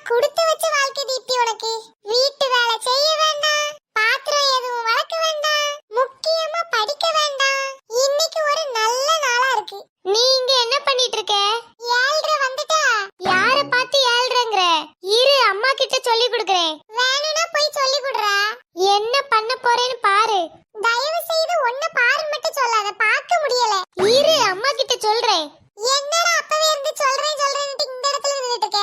குடுத்து வச்ச வாழ்க்கை தீப்தி உனக்கு. வீட்டு வேலை செய்ய வேண்டாம், பாத்திரம் எதுவும் வளர்க்க வேண்டாம், முக்கியமா படிக்க வேண்டாம். இன்னைக்கு ஒரு நல்ல நாளா இருக்கு. நீ இங்க என்ன பண்ணிட்டு இருக்க? ஏழ்ரை வந்துட்டா. யார பார்த்து ஏழ்றங்கற? இரு, அம்மா கிட்ட சொல்லி கொடுக்கறேன். வேணும்னா போய் சொல்லி கொடுறா. என்ன பண்ண போறேன்னு பாரு. தயவு செய்து ஒண்ண பாருன்னு மட்டும் சொல்லாத, பார்க்க முடியல. இரு, அம்மா கிட்ட சொல்றேன். என்னடா அப்பவே இருந்து சொல்றேன்னு இந்த இடத்துல நின்னுட்டு இருக்க?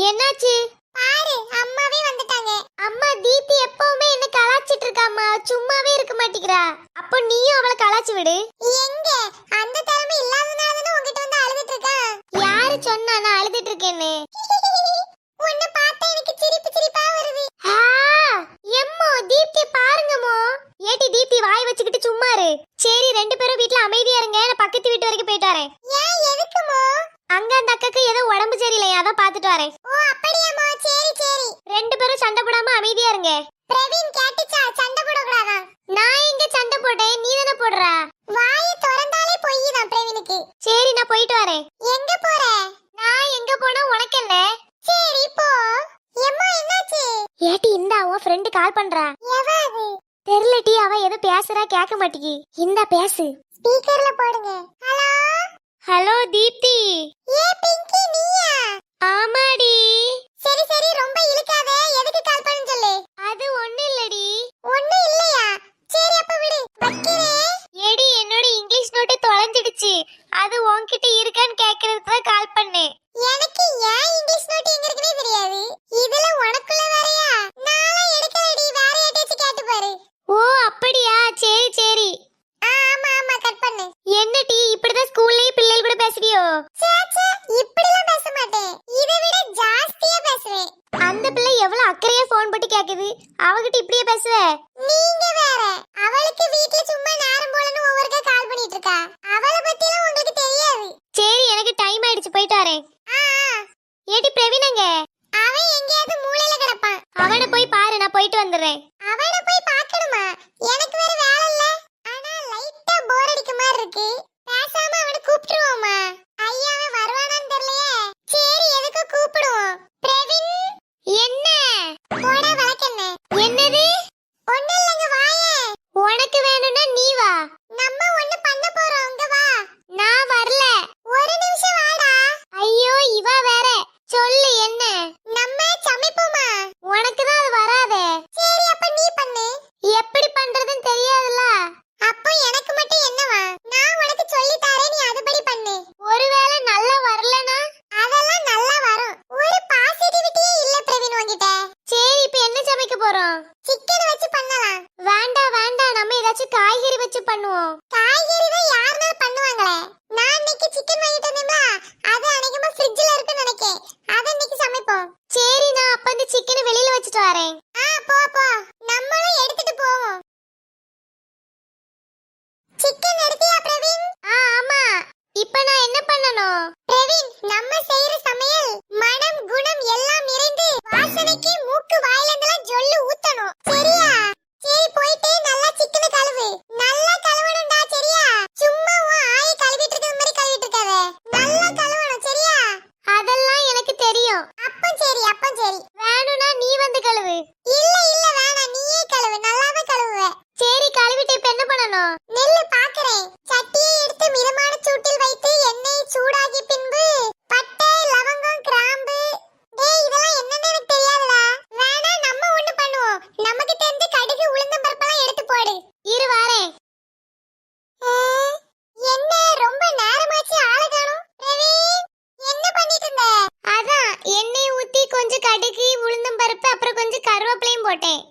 என்னாச்சு பாரு, அம்மாவே வந்துட்டாங்க. அம்மா தீபி எப்பவுமே என்ன கலாச்சிட்டு இருக்காம்மா, சும்மாவே இருக்க மாட்டேங்கிறா. அப்போ நீயும் அவளை கலாச்சி விடு. எங்க அந்த திறமை இல்லாதனால தான் உன்கிட்ட வந்து அழுதுட்டு இருக்கா. யாரு சொன்னா நான் அழுதுட்டு இருக்கேன்னு? உன்னை பார்த்தா எனக்கு சிரிப்பா வருது. எம்மோ தீப்தி பாருங்கமோ. ஏடி தீப்தி வாய் வச்சுக்கிட்டு சும்மா இரு. சரி, ரெண்டு பேரும் வீட்ல அமைதியா இருங்க, நான் பக்கத்து வீட்டு வரைக்கும் போயிட்டு வரேன். ஏன் எதுக்குமோ? அங்க அந்த அக்காக்கு ஏதோ உடம்பு சரியில்லையா, அதான் பாத்துட்டு வரேன். ஓ அப்படியாமா, சரி. ரெண்டு பேரும் சண்டை போடாம அமைதியா இருங்க. பிரவீன் கேட்டுச்சா? சண்டை போடக்கூடாதா? நான் இங்க சண்டை போட்டேன், நீ தானே போடுறா? வாயை திறந்தாலே பொய் தான் பிரவீனுக்கு. சரி, நான் போயிட்டு வரேன். எங்க போற? நான் எங்க போனா உனக்கு என்ன? சரி போ. எம்மா என்னாச்சு? ஏட்டி இந்தா உன் ஃப்ரெண்ட் கால் பண்றா. எவாது? தெரியலடி, அவ ஏதோ பேசுறா, கேட்க மாட்டேங்கி. இந்தா பேசு. ஸ்பீக்கர்ல போடுங்க. Hello hello Deepti. ஏ பிங்கி நீயா? ஆமாடி. சரி ரொம்ப இழுக்காத, எதுக்கு கால் பண்ணு சொல்லு. அது ஒண்ணு இல்லடி. ஒண்ணு இல்லையா? சரி அப்ப விடு, வைக்கிறேன். ஏடி என்னோட இங்கிலீஷ் நோட் தொலைஞ்சிடுச்சு, அது உன்கிட்ட இருக்கான்னு கேக்குறதுக்கு தான் கால் பண்ணேன். எனக்கு ஏன் இங்கிலீஷ் நோட் எங்க இருக்குனே தெரியாது. இதுல உனக்குள்ள வேறயா? நாளை எடுக்கறடி, வேற யார்ட்டயாச்சும் கேட்டு பாரு. ஓ அப்படியா? சரி. ஆமா கட் பண்ணு. என்ன டீ இப்படிதான் ஸ்கூல்லயே பிள்ளைகள் கூட பேசுறியோ? சேச்சே, இப்படிலாம் பேச மாட்டேன், இதை விட ஜாஸ்தியா பேசுவேன். அந்த பிள்ளை எவ்வளவு அக்கறையா போன் போட்டு கேக்குது, அவகிட்ட இப்படியே பேசுவ? நீங்க வேற, அவளுக்கு வீட்ல சும்மா நேரம் போலன்னு ஒவ்வொருக்கா கால் பண்ணிட்டு இருக்கா. அவளை பத்தி எல்லாம் உங்களுக்கு தெரியாது. சரி, எனக்கு டைம் ஆயிடுச்சு, போயிட்டு வரேன். ஏடி பிரவீனங்க? அவன் எங்கேயாவது மூலையில கிடப்பான், அவனை போய் பாரு, நான் போயிட்டு வந்துடுறேன். அவனை போய் பார்க்கணுமா? எனக்கு வேற வேலை இல்ல. ஆனா லைட்டா போர் அடிக்க மாதிரி இருக்கு, பேசாம அவனை கூப்பிட்டுருவோமா? ஐயா அவன் வருவானான்னு தெரியலையே. சரி, எதுக்கு கூப்பிடுவோம். பிரவீன் என்ன? போடா வழக்கென்ன? என்னது? ஒண்ணு இல்லங்க, வாயே. உனக்கு வேணும்னா நீ வா, நம்ம ஒண்ணு பண்ண போறோம், அங்க வா. நான் வரல. ஒரு நிமிஷம் வாடா. ஐயோ இவ வேற. சொல்லு என்ன? நம்ம சமைப்போமா? உனக்கு தான் அது வராதே. சரி அப்ப நீ பண்ணு. எப்படி பண்றதுன்னு தெரியாதுல. அப்போ எனக்கு மட்டும் என்னவா? நான் உனக்கு சொல்லி தரேன், நீ அதுபடி பண்ணு. ஒருவேளை நல்லா வரலனா? அதெல்லாம் நல்லா வரும். ஒரு பாசிட்டிவிட்டியே இல்ல பிரவீன் உன்கிட்ட. சரி, இப்போ என்ன சமைக்க போறோம்? சிக்கன் வச்சு பண்ணலாம். வேண்டாம், நம்ம ஏதாச்சும் காய்கறி வச்சு பண்ணுவோம். காய்கறி தான் யாருனாலும் பண்ணுவாங்களே. நான் இன்னைக்கு சிக்கன் வாங்கிட்டு வந்தேன்ல, அது அன்னைக்குமா ஃப்ரிட்ஜ்ல இருக்குன்னு நினைக்கேன். அத இன்னைக்கு சமைப்போம். சரி, நான் அப்ப அந்த சிக்கனை வெளியில வச்சிட்டு வரேன். போ, நம்மளும் எடுத்துட்டு போவோம். சிக்கன் எடுத்தியா பிரவீன்? ஆமா. இப்போ நான் என்ன பண்ணனும்? பிரவீன், நம்ம செய்யற சமையல் மனம் குணம் எல்லாம் நிறைந்து வாசனைக்கு மூக்கு வாயில இருந்தெல்லாம் ஜொல்லு ஊத்தணும். சரியா? சரி, போயிட்டு நல்லா சிக்கனை கழுவு. நல்லா கழுவணும்டா, சரியா? சும்மா உன் ஆயை கழுவிட்டு இருக்கிற மாதிரி கழுவிட்டு இருக்காத. நல்லா கழுவணும், சரியா? அதெல்லாம் எனக்கு தெரியும். அப்ப சரி. வேணும்னா நீ வந்து கழுவு. இல்ல வேணாம், நீயே கழுவு, நல்லாவே கழுவுவ. சரி, கழுவிட்டு இப்ப என்ன பண்ணணும்? நெல்லு பாக்குறேன். சட்டியை எடுத்து மிதமான சூட்டில் வைத்து எண்ணெய் சூடாகி பின்பு பட்டை லவங்கம் கிராம்பு. டேய் இதெல்லாம் என்னன்னு எனக்கு தெரியாதுடா. வேணா நம்ம ஒண்ணு பண்ணுவோம், நமக்கு தெரிஞ்ச கடுகு உளுந்தம் பருப்பெல்லாம் எடுத்து போடு. இரு வாரேன். என்ன ரொம்ப நேரமாச்சு, ஆளை காணோம். பிரவீன் என்ன பண்ணிட்டு இருந்த? அதான் எண்ணெய் ஊத்தி கொஞ்சம் கடுகு உளுந்தம் பருப்பு அப்புறம் கொஞ்சம் கருவேப்பிலையும் போட்டேன்.